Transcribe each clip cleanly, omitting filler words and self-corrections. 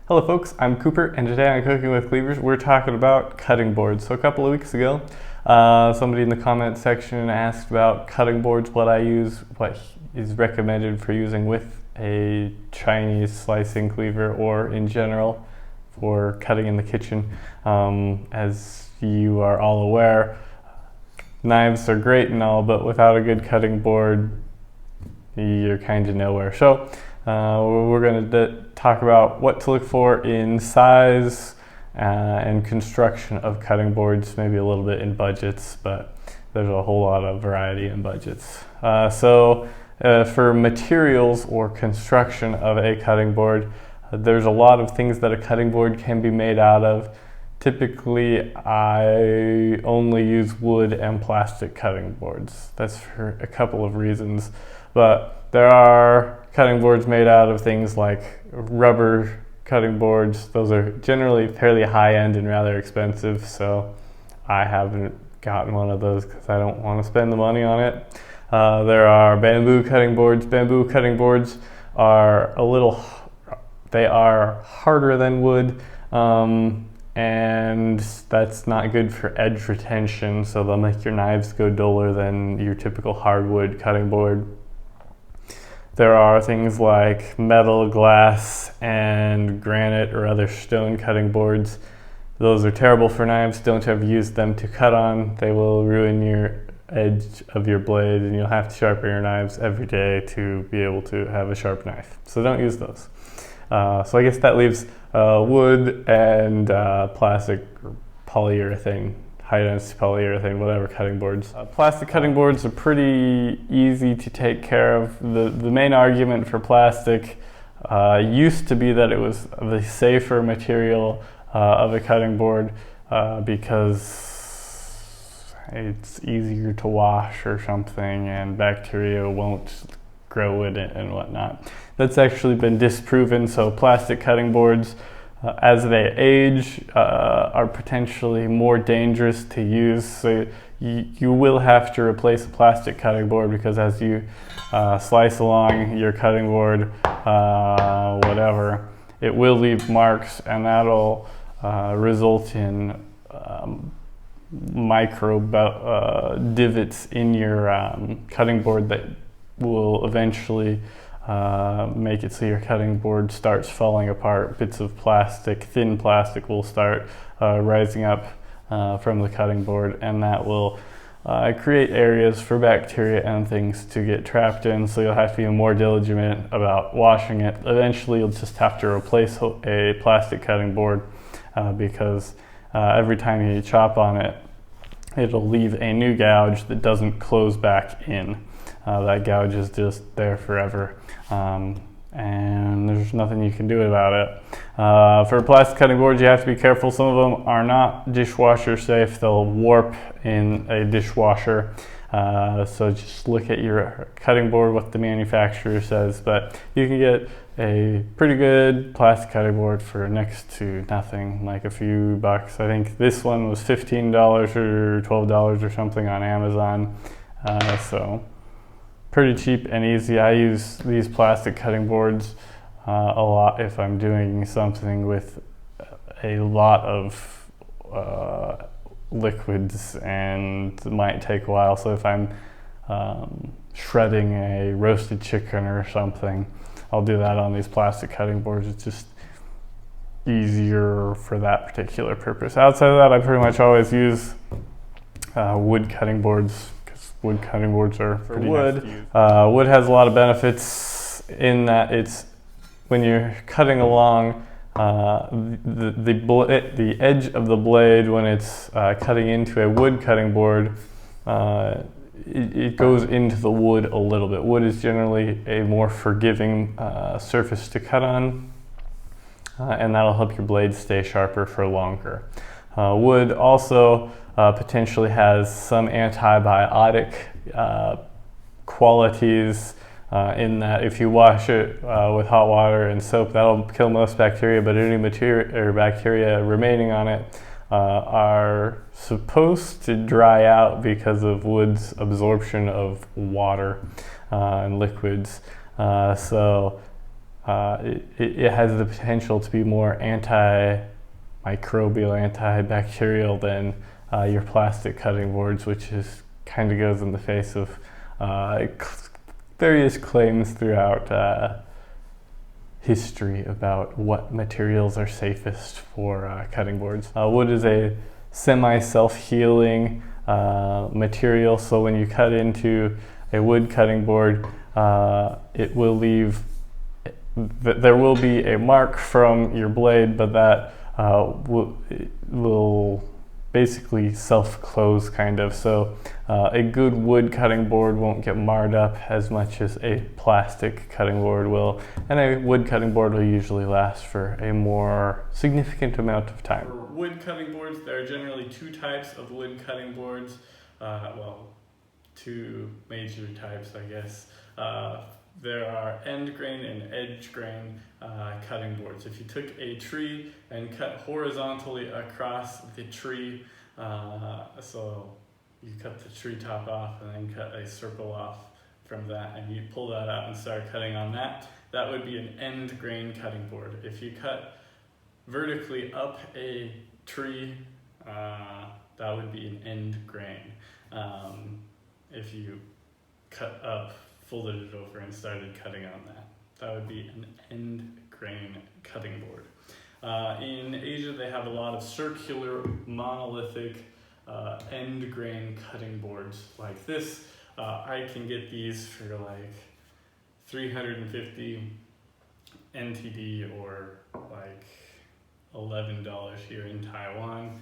Hello folks, I'm Cooper, and today on Cooking with Cleavers we're talking about cutting boards. So a couple of weeks ago, somebody in the comment section asked about cutting boards, what I use, what is recommended for using with a Chinese slicing cleaver or in general for cutting in the kitchen. As you are all aware, knives are great and all, but without a good cutting board, you're kind of nowhere. So we're going to talk about what to look for in size and construction of cutting boards, maybe a little bit in budgets, but there's a whole lot of variety in budgets. For materials or construction of a cutting board, there's a lot of things that a cutting board can be made out of. Typically, I only use wood and plastic cutting boards. That's for a couple of reasons, but there are cutting boards made out of things like rubber cutting boards. Those are generally fairly high-end and rather expensive, so I haven't gotten one of those because I don't want to spend the money on it. There are bamboo cutting boards. Bamboo cutting boards are they are harder than wood, and that's not good for edge retention, so they'll make your knives go duller than your typical hardwood cutting board. There are things like metal, glass, and granite or other stone cutting boards. Those are terrible for knives. Don't ever use them to cut on. They will ruin your edge of your blade, and you'll have to sharpen your knives every day to be able to have a sharp knife. So don't use those. So I guess that leaves wood and plastic or polyurethane, high-density polyurethane, whatever cutting boards. Plastic cutting boards are pretty easy to take care of. The main argument for plastic used to be that it was the safer material of a cutting board because it's easier to wash or something, and bacteria won't grow in it and whatnot. That's actually been disproven, so plastic cutting boards as they age are potentially more dangerous to use. So you will have to replace a plastic cutting board because as you slice along your cutting board, whatever, it will leave marks, and that'll result in micro divots in your cutting board that will eventually make it so your cutting board starts falling apart. Bits of plastic, thin plastic, will start rising up from the cutting board, and that will create areas for bacteria and things to get trapped in, so you'll have to be more diligent about washing it. Eventually you'll just have to replace a plastic cutting board because every time you chop on it, it'll leave a new gouge that doesn't close back in. That gouge is just there forever, and there's nothing you can do about it. For plastic cutting boards, you have to be careful. Some of them are not dishwasher safe. They'll warp in a dishwasher, so just look at your cutting board, what the manufacturer says, but you can get a pretty good plastic cutting board for next to nothing, like a few bucks. I think this one was $15 or $12 or something on Amazon, so pretty cheap and easy. I use these plastic cutting boards a lot if I'm doing something with a lot of liquids and it might take a while. So if I'm shredding a roasted chicken or something, I'll do that on these plastic cutting boards. It's just easier for that particular purpose. Outside of that, I pretty much always use wood cutting boards. Wood cutting boards are pretty nice to use. Wood has a lot of benefits in that it's, when you're cutting along, the edge of the blade, when it's cutting into a wood cutting board, it goes into the wood a little bit. Wood is generally a more forgiving surface to cut on, and that'll help your blade stay sharper for longer. Wood also potentially has some antibiotic qualities in that if you wash it with hot water and soap, that'll kill most bacteria, but any material or bacteria remaining on it are supposed to dry out because of wood's absorption of water and liquids. So it has the potential to be more antimicrobial, antibacterial than your plastic cutting boards, which is kind of goes in the face of various claims throughout history about what materials are safest for cutting boards. Wood is a semi-self-healing material, so when you cut into a wood cutting board, it will leave, there will be a mark from your blade, but that will basically self-close kind of. So a good wood cutting board won't get marred up as much as a plastic cutting board will, and a wood cutting board will usually last for a more significant amount of time. For wood cutting boards, there are generally two types of wood cutting boards. Well, two major types, I guess. There are end grain and edge grain cutting boards. If you took a tree and cut horizontally across the tree, so you cut the tree top off and then cut a circle off from that, and you pull that out and start cutting on that, that would be an end grain cutting board. If you cut vertically up a tree, that would be an end grain. If you cut up, folded it over, and started cutting on that, that would be an end grain cutting board. In Asia, they have a lot of circular, monolithic end grain cutting boards like this. I can get these for like 350 NTD or like $11 here in Taiwan.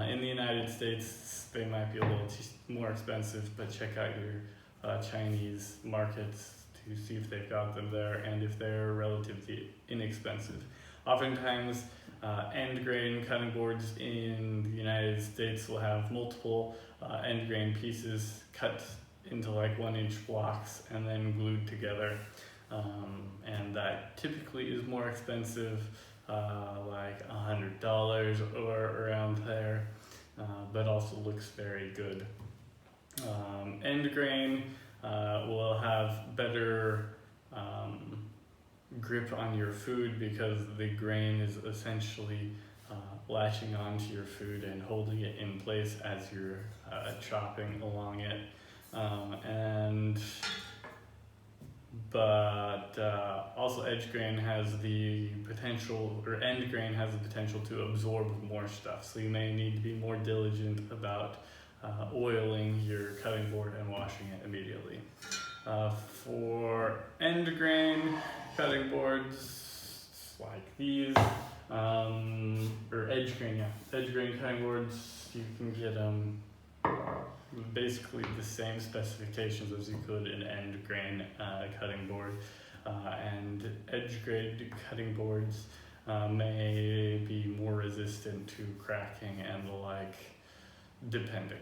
In the United States, they might be a little more expensive, but check out your Chinese markets to see if they've got them there and if they're relatively inexpensive. Oftentimes, end grain cutting boards in the United States will have multiple end grain pieces cut into like 1-inch blocks and then glued together. And that typically is more expensive, like $100 or around there, but also looks very good. End grain will have better grip on your food because the grain is essentially latching onto your food and holding it in place as you're chopping along it. But also edge grain has the potential, or end grain has the potential to absorb more stuff. So you may need to be more diligent about oiling your cutting board and washing it immediately. For end grain cutting boards like these, or edge grain cutting boards, you can get them basically the same specifications as you could an end grain cutting board, and edge grain cutting boards may be more resistant to cracking and the like, depending.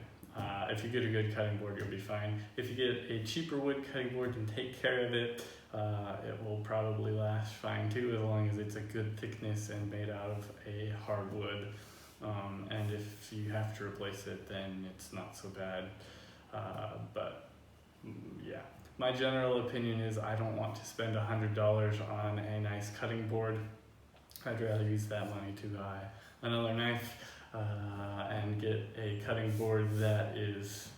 If you get a good cutting board, you'll be fine. If you get a cheaper wood cutting board and take care of it, it will probably last fine too, as long as it's a good thickness and made out of a hardwood. And if you have to replace it, then it's not so bad. But yeah, my general opinion is I don't want to spend $100 on a nice cutting board. I'd rather use that money to buy another knife and get a cutting board that is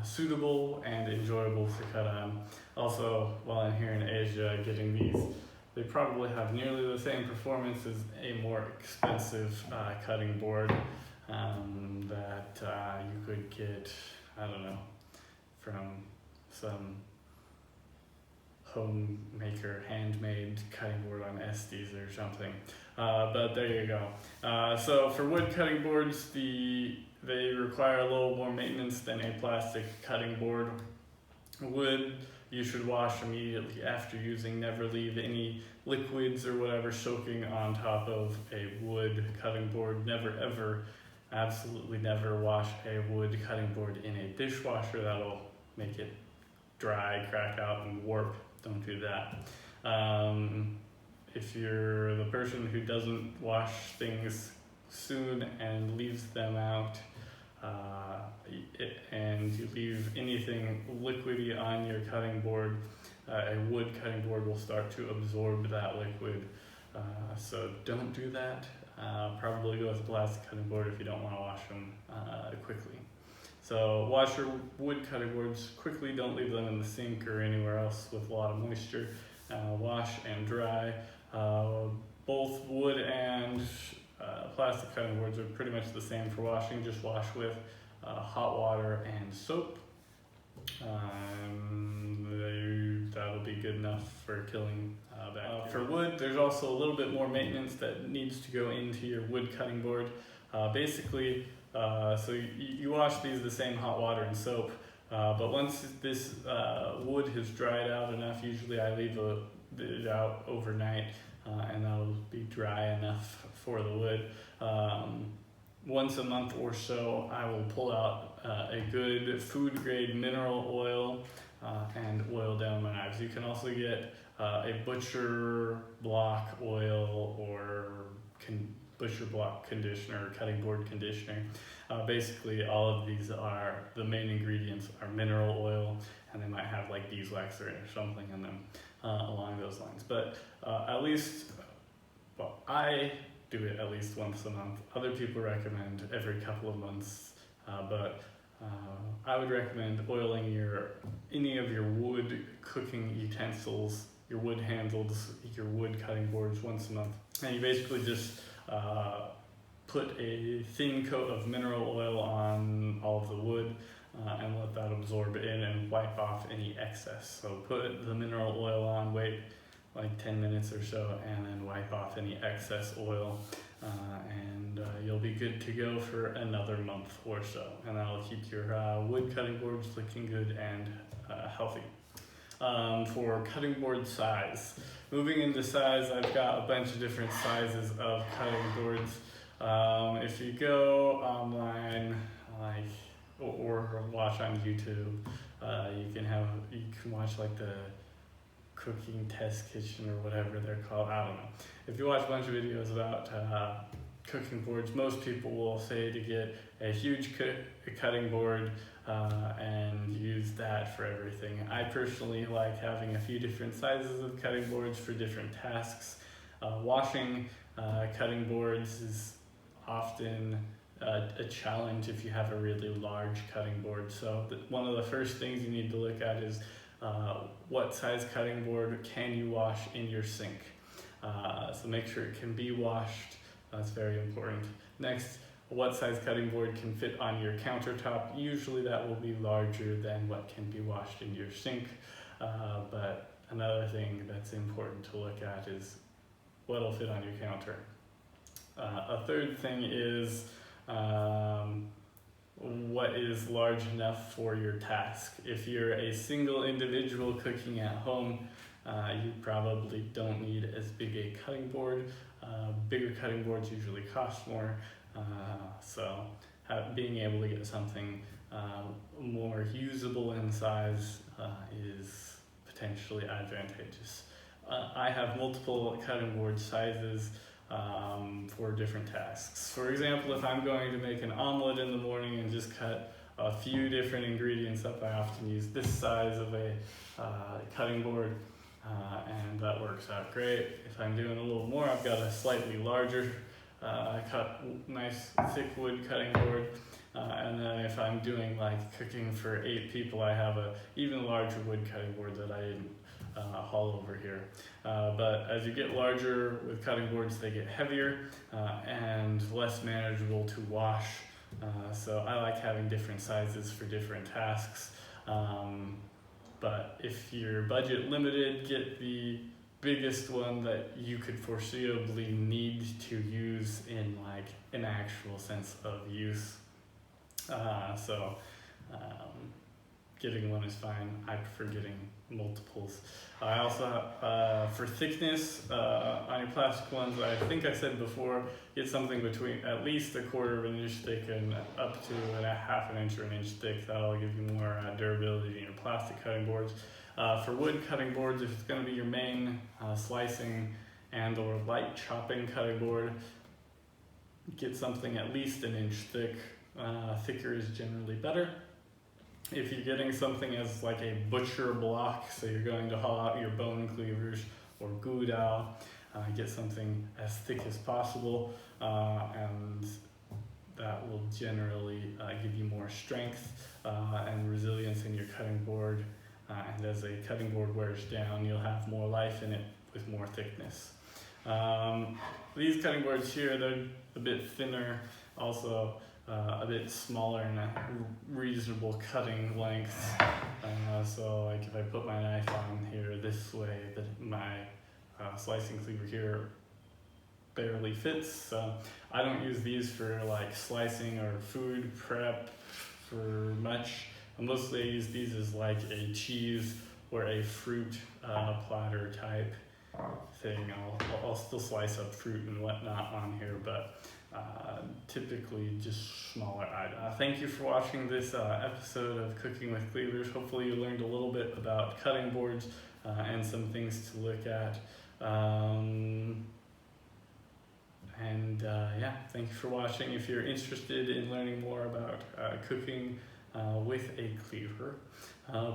suitable and enjoyable to cut on. Also, while I'm here in Asia getting these, they probably have nearly the same performance as a more expensive cutting board that you could get, I don't know, from some homemaker handmade cutting board on Estes or something. But there you go. So for wood cutting boards, they require a little more maintenance than a plastic cutting board. Wood you should wash immediately after using. Never leave any liquids or whatever soaking on top of a wood cutting board. Never ever, absolutely never wash a wood cutting board in a dishwasher. That'll make it dry, crack out, and warp. Don't do that. If you're the person who doesn't wash things soon and leaves them out, and you leave anything liquidy on your cutting board, a wood cutting board will start to absorb that liquid. So don't do that. Probably go with a plastic cutting board if you don't want to wash them quickly. So wash your wood cutting boards quickly. Don't leave them in the sink or anywhere else with a lot of moisture. Wash and dry. Both wood and plastic cutting boards are pretty much the same for washing. Just wash with hot water and soap. That'll be good enough for killing bacteria. For wood, there's also a little bit more maintenance that needs to go into your wood cutting board. Basically, so you wash these the same hot water and soap, but once this wood has dried out enough, usually I leave it out overnight, and that'll be dry enough for the wood. Once a month or so, I will pull out a good food grade mineral oil and oil down my knives. You can also get a butcher block oil or butcher block conditioner, cutting board conditioner. Basically, all of these are, the main ingredients are mineral oil, and they might have like beeswax or something in them along those lines. But at least, well, I do it at least once a month. Other people recommend every couple of months, but I would recommend oiling any of your wood cooking utensils, your wood handles, your wood cutting boards once a month. And you basically just put a thin coat of mineral oil on all of the wood and let that absorb in and wipe off any excess. So put the mineral oil on, wait like 10 minutes or so, and then wipe off any excess oil, and you'll be good to go for another month or so, and that'll keep your wood cutting boards looking good and healthy. For cutting board size, moving into size, I've got a bunch of different sizes of cutting boards. If you go online, or watch on YouTube, you can watch like the Cooking Test Kitchen or whatever they're called. I don't know. If you watch a bunch of videos about cooking boards, most people will say to get a huge cutting board and use that for everything. I personally like having a few different sizes of cutting boards for different tasks. Washing cutting boards is often a challenge if you have a really large cutting board. So one of the first things you need to look at is what size cutting board can you wash in your sink. So make sure it can be washed. That's very important. Next, what size cutting board can fit on your countertop. Usually that will be larger than what can be washed in your sink. But another thing that's important to look at is what'll fit on your counter. A third thing is what is large enough for your task. If you're a single individual cooking at home, you probably don't need as big a cutting board. Bigger cutting boards usually cost more, so being able to get something more usable in size is potentially advantageous. I have multiple cutting board sizes for different tasks. For example, if I'm going to make an omelet in the morning and just cut a few different ingredients up, I often use this size of a cutting board, and that works out great. If I'm doing a little more, I've got a slightly larger nice thick wood cutting board, and then if I'm doing like cooking for 8 people, I have a even larger wood cutting board that I haul over here. But as you get larger with cutting boards, they get heavier and less manageable to wash. So I like having different sizes for different tasks. But if you're budget limited, get the biggest one that you could foreseeably need to use in like an actual sense of use. Getting one is fine. I prefer getting multiples. I also, for thickness, on your plastic ones, I think I said before, get something between at least 1/4 of an inch thick and up to 1/2 inch or an inch thick. That'll give you more durability in your plastic cutting boards. For wood cutting boards, if it's going to be your main slicing and or light chopping cutting board, get something at least 1 inch thick. Thicker is generally better. If you're getting something as like a butcher block, so you're going to haul out your bone cleavers or gudao, get something as thick as possible, and that will generally give you more strength and resilience in your cutting board. And as a cutting board wears down, you'll have more life in it with more thickness. These cutting boards here, they're a bit thinner, also a bit smaller in a reasonable cutting length. So like if I put my knife on here this way, my slicing cleaver here barely fits. So I don't use these for like slicing or food prep for much. Mostly I use these as like a cheese or a fruit platter type thing. I'll still slice up fruit and whatnot on here, but typically just smaller items. Thank you for watching this episode of Cooking with Cleavers. Hopefully you learned a little bit about cutting boards and some things to look at. Yeah, thank you for watching. If you're interested in learning more about cooking with a cleaver,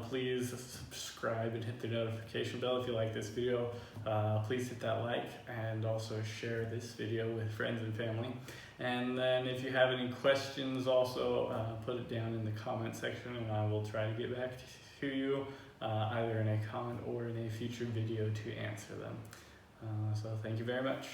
please subscribe and hit the notification bell. If you like this video, please hit that like and also share this video with friends and family. And then if you have any questions, also put it down in the comment section and I will try to get back to you either in a comment or in a future video to answer them. So thank you very much.